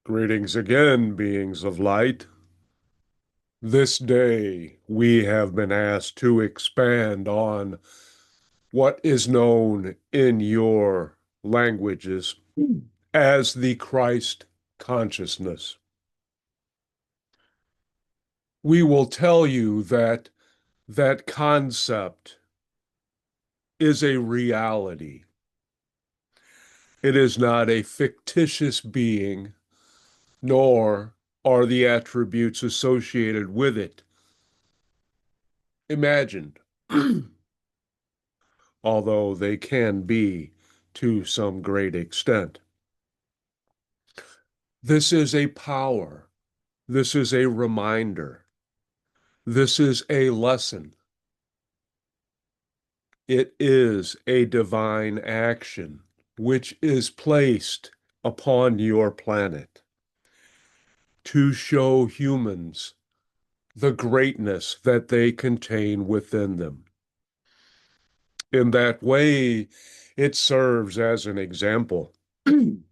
Greetings again, beings of light. This day we have been asked to expand on what is known in your languages as the Christ consciousness. We will tell you that that concept is a reality. It is not a fictitious being, nor are the attributes associated with it imagined. Although they can be to some great extent. This is a power. This is a reminder. This is a lesson. It is a divine action which is placed upon your planet to show humans the greatness that they contain within them. In that way, it serves as an example. An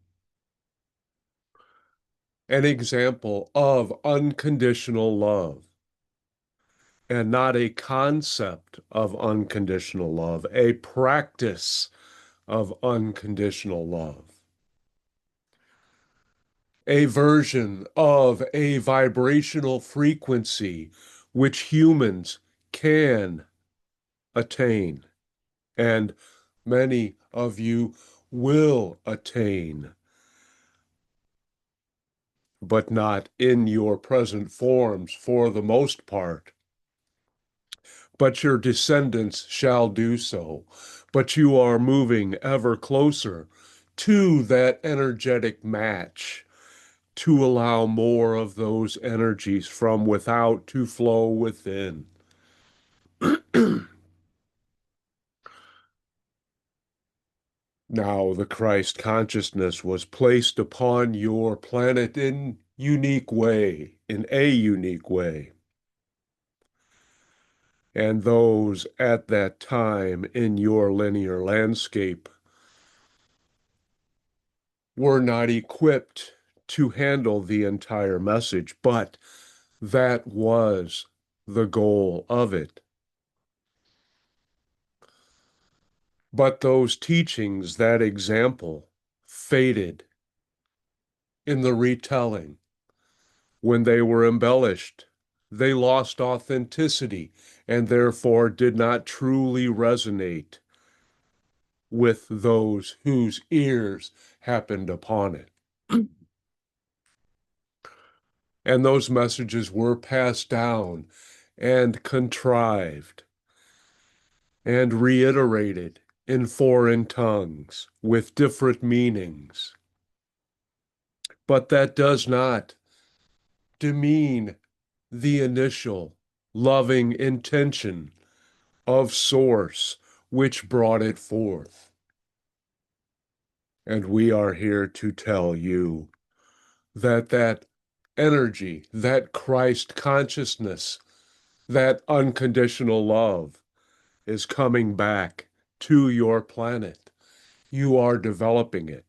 example of unconditional love, and not a concept of unconditional love, a practice of unconditional love, a version of a vibrational frequency which humans can attain, and many of you will attain, but not in your present forms for the most part. But your descendants shall do so. But you are moving ever closer to that energetic match to allow more of those energies from without to flow within. Now, the Christ consciousness was placed upon your planet in a unique way. And those at that time in your linear landscape were not equipped to handle the entire message, but that was the goal of it. But those teachings, that example, faded in the retelling. When they were embellished, they lost authenticity and therefore did not truly resonate with those whose ears happened upon it. And those messages were passed down and contrived and reiterated in foreign tongues with different meanings. But that does not demean the initial loving intention of Source which brought it forth. And we are here to tell you that that energy, that Christ consciousness, that unconditional love is coming back to your planet. You are developing it.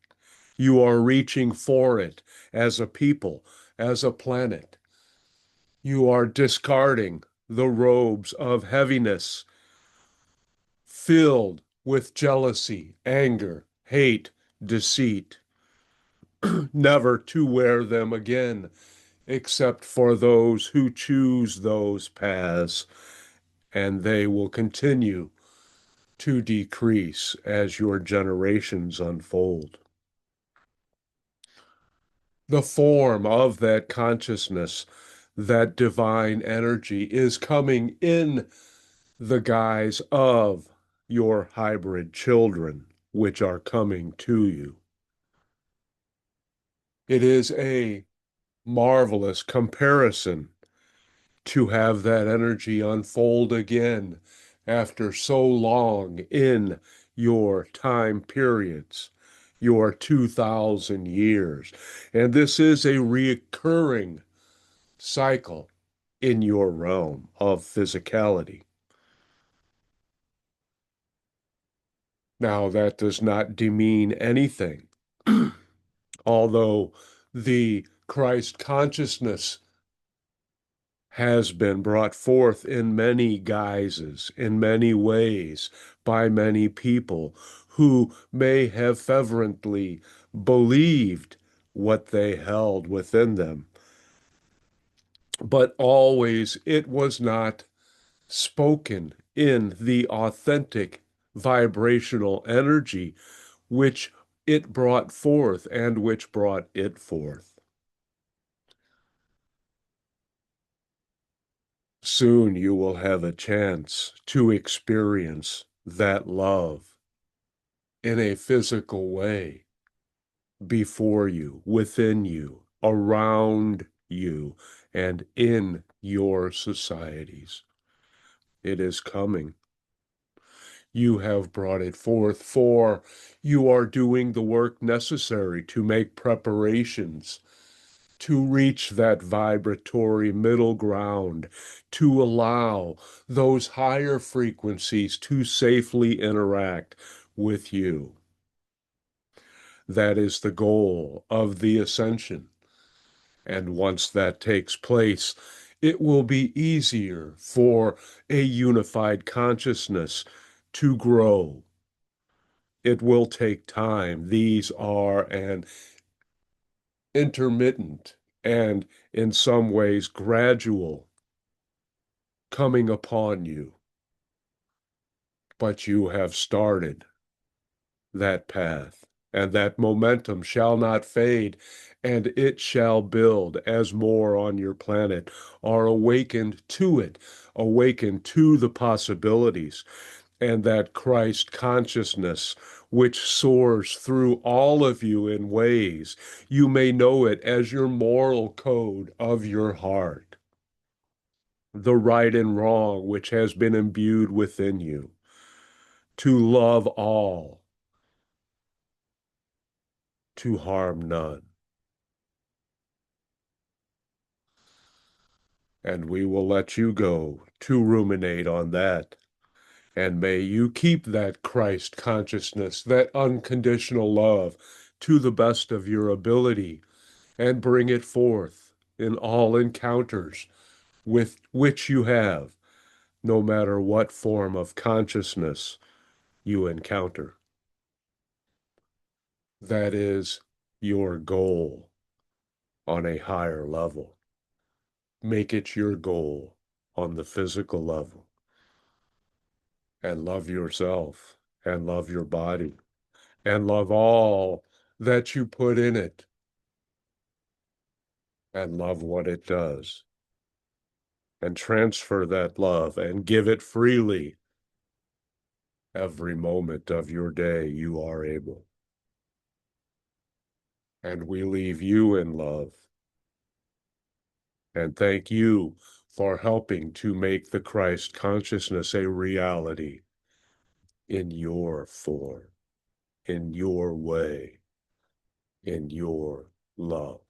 You are reaching for it as a people, as a planet. You are discarding the robes of heaviness filled with jealousy, anger, hate, deceit, never to wear them again, except for those who choose those paths, and they will continue to decrease as your generations unfold. The form of that consciousness, that divine energy, is coming in the guise of your hybrid children, which are coming to you. It is a marvelous comparison to have that energy unfold again after so long in your time periods, your 2,000 years. And this is a recurring cycle in your realm of physicality. Now, that does not demean anything, although the Christ consciousness has been brought forth in many guises, in many ways, by many people who may have fervently believed what they held within them. But always it was not spoken in the authentic vibrational energy which it brought forth and which brought it forth. Soon you will have a chance to experience that love in a physical way before you, within you, around you, and in your societies. It is coming. You have brought it forth, for you are doing the work necessary to make preparations to reach that vibratory middle ground, to allow those higher frequencies to safely interact with you. That is the goal of the ascension. And once that takes place, it will be easier for a unified consciousness to grow. It will take time. These are an intermittent and, in some ways, gradual coming upon you. But you have started that path, and that momentum shall not fade, and it shall build as more on your planet are awakened to it, awakened to the possibilities, and that Christ consciousness, which soars through all of you in ways you may know it as your moral code of your heart, the right and wrong which has been imbued within you, to love all, to harm none. And we will let you go to ruminate on that. And may you keep that Christ consciousness, that unconditional love, to the best of your ability, and bring it forth in all encounters with which you have, no matter what form of consciousness you encounter. That is your goal on a higher level. Make it your goal on the physical level. And love yourself, and love your body, and love all that you put in it, and love what it does, and transfer that love and give it freely every moment of your day you are able. And we leave you in love, and thank you for helping to make the Christ consciousness a reality in your form, in your way, in your love.